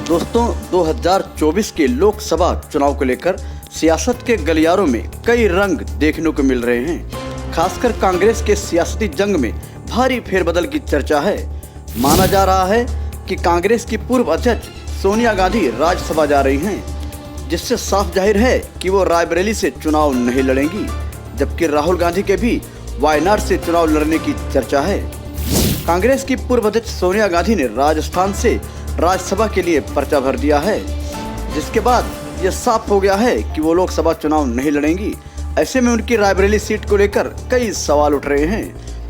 दोस्तों 2024 के लोकसभा चुनाव को लेकर सियासत के गलियारों में कई रंग देखने को मिल रहे हैं। खासकर कांग्रेस के सियासती जंग में भारी फेरबदल की चर्चा है। माना जा रहा है कि कांग्रेस की पूर्व अध्यक्ष सोनिया गांधी राज्यसभा जा रही हैं, जिससे साफ जाहिर है कि वो रायबरेली से चुनाव नहीं लड़ेंगी, जबकि राहुल गांधी के भी वायनाड से चुनाव लड़ने की चर्चा है। कांग्रेस की पूर्व अध्यक्ष सोनिया गांधी ने राजस्थान से राज्यसभा के लिए पर्चा भर दिया है, जिसके बाद ये साफ हो गया है कि वो लोकसभा चुनाव नहीं लड़ेंगी। ऐसे में उनकी रायबरेली सीट को लेकर कई सवाल उठ रहे हैं।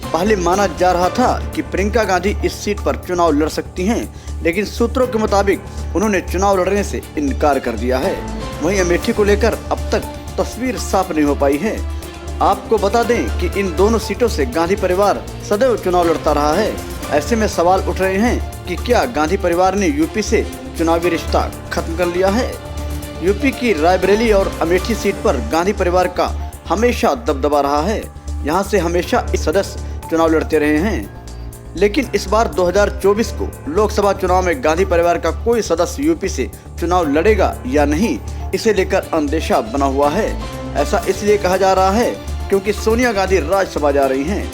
पहले माना जा रहा था कि प्रियंका गांधी इस सीट पर चुनाव लड़ सकती हैं, लेकिन सूत्रों के मुताबिक उन्होंने चुनाव लड़ने से इनकार कर दिया है। वहीं अमेठी को लेकर अब तक तस्वीर साफ नहीं हो पाई है। आपको बता दें कि इन दोनों सीटों से गांधी परिवार सदैव चुनाव लड़ता रहा है। ऐसे में सवाल उठ रहे हैं कि क्या गांधी परिवार ने यूपी से चुनावी रिश्ता खत्म कर लिया है। यूपी की रायबरेली और अमेठी सीट पर गांधी परिवार का हमेशा दबदबा रहा है। यहां से हमेशा सदस्य चुनाव लड़ते रहे हैं, लेकिन इस बार 2024 को लोकसभा चुनाव में गांधी परिवार का कोई सदस्य यूपी से चुनाव लड़ेगा या नहीं, इसे लेकर अंदेशा बना हुआ है। ऐसा इसलिए कहा जा रहा है क्योंकि सोनिया गांधी राज्यसभा जा रही हैं।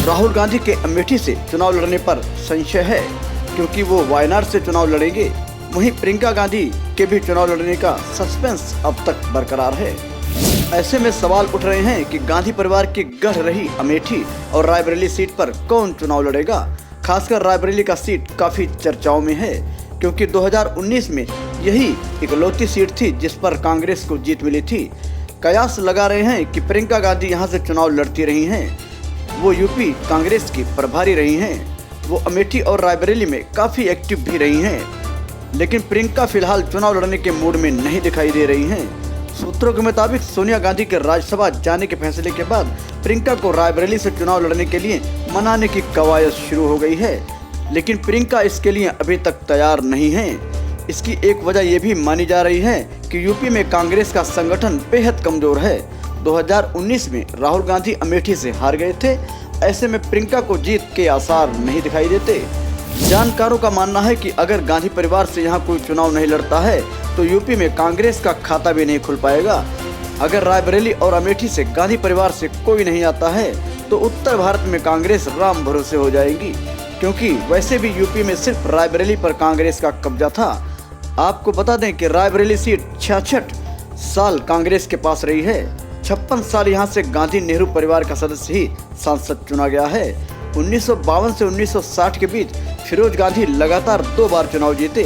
राहुल गांधी के अमेठी से चुनाव लड़ने पर संशय है, क्योंकि वो वायनाड से चुनाव लड़ेंगे। वहीं प्रियंका गांधी के भी चुनाव लड़ने का सस्पेंस अब तक बरकरार है। ऐसे में सवाल उठ रहे हैं कि गांधी परिवार की गढ़ रही अमेठी और रायबरेली सीट पर कौन चुनाव लड़ेगा। खासकर रायबरेली का सीट काफी चर्चाओं में है, क्योंकि 2019 में यही इकलौती सीट थी जिस पर कांग्रेस को जीत मिली थी। कयास लगा रहे हैं कि प्रियंका गांधी यहां से चुनाव लड़ती रही हैं। वो यूपी कांग्रेस की प्रभारी रही हैं। वो अमेठी और रायबरेली में काफी एक्टिव भी रही हैं, लेकिन प्रियंका फिलहाल चुनाव लड़ने के मूड में नहीं दिखाई दे रही हैं। सूत्रों के मुताबिक सोनिया गांधी के राज्यसभा जाने के फैसले के बाद प्रियंका को रायबरेली से चुनाव लड़ने के लिए मनाने की कवायद शुरू हो गई है, लेकिन प्रियंका इसके लिए अभी तक तैयार नहीं है। इसकी एक वजह यह भी मानी जा रही है कि यूपी में कांग्रेस का संगठन बेहद कमजोर है। 2019 में राहुल गांधी अमेठी से हार गए थे। ऐसे में प्रियंका को जीत के आसार नहीं दिखाई देते। जानकारों का मानना है कि अगर गांधी परिवार से यहां कोई चुनाव नहीं लड़ता है तो यूपी में कांग्रेस का खाता भी नहीं खुल पाएगा। अगर रायबरेली और अमेठी से गांधी परिवार से कोई नहीं आता है तो उत्तर भारत में कांग्रेस राम भरोसे हो जाएगी, क्योंकि वैसे भी यूपी में सिर्फ रायबरेली पर कांग्रेस का कब्जा था। आपको बता दें कि रायबरेली सीट 66 साल कांग्रेस के पास रही है। 56 साल यहां से गांधी नेहरू परिवार का सदस्य ही सांसद चुना गया है। 1952 से 1960 के बीच फिरोज गांधी लगातार 2 बार चुनाव जीते।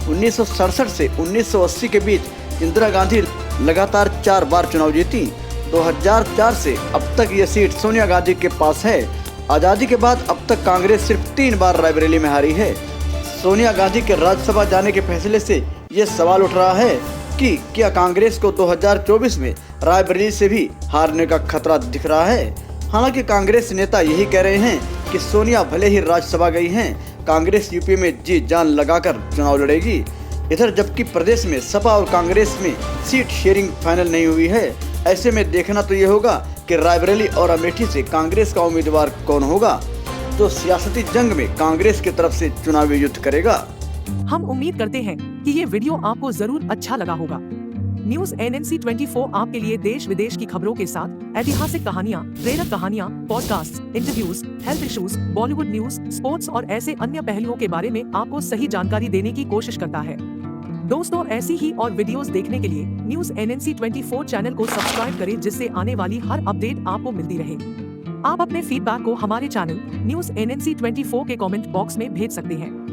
1967 से 1980 के बीच इंदिरा गांधी लगातार 4 बार चुनाव जीती। 2004 से अब तक ये सीट सोनिया गांधी के पास है। आज़ादी के बाद अब तक कांग्रेस सिर्फ 3 बार रायबरेली में हारी है। सोनिया गांधी के राज्यसभा जाने के फैसले से ये सवाल उठ रहा है कि क्या कांग्रेस को 2024 में रायबरेली से भी हारने का खतरा दिख रहा है। हालांकि कांग्रेस नेता यही कह रहे हैं कि सोनिया भले ही राज्यसभा गई हैं, कांग्रेस यूपी में जी जान लगाकर चुनाव लड़ेगी। इधर जबकि प्रदेश में सपा और कांग्रेस में सीट शेयरिंग फाइनल नहीं हुई है। ऐसे में देखना तो ये होगा कि रायबरेली और अमेठी से कांग्रेस का उम्मीदवार कौन होगा, जो सियासती जंग में कांग्रेस की तरफ से चुनावी युद्ध करेगा। हम उम्मीद करते हैं कि ये वीडियो आपको जरूर अच्छा लगा होगा। न्यूज NNC 24 आपके लिए देश विदेश की खबरों के साथ ऐतिहासिक कहानियाँ, प्रेरक कहानियाँ, podcast, interviews, health issues, Bollywood news, sports और ऐसे अन्य पहलुओं के बारे में आपको सही जानकारी देने की कोशिश करता है। दोस्तों, ऐसी ही और वीडियोस देखने के लिए न्यूज NNC 24 चैनल को सब्सक्राइब करें, जिससे आने वाली हर अपडेट आपको मिलती रहे। आप अपने फीडबैक को हमारे चैनल न्यूज NNC 24 के कमेंट बॉक्स में भेज सकते हैं।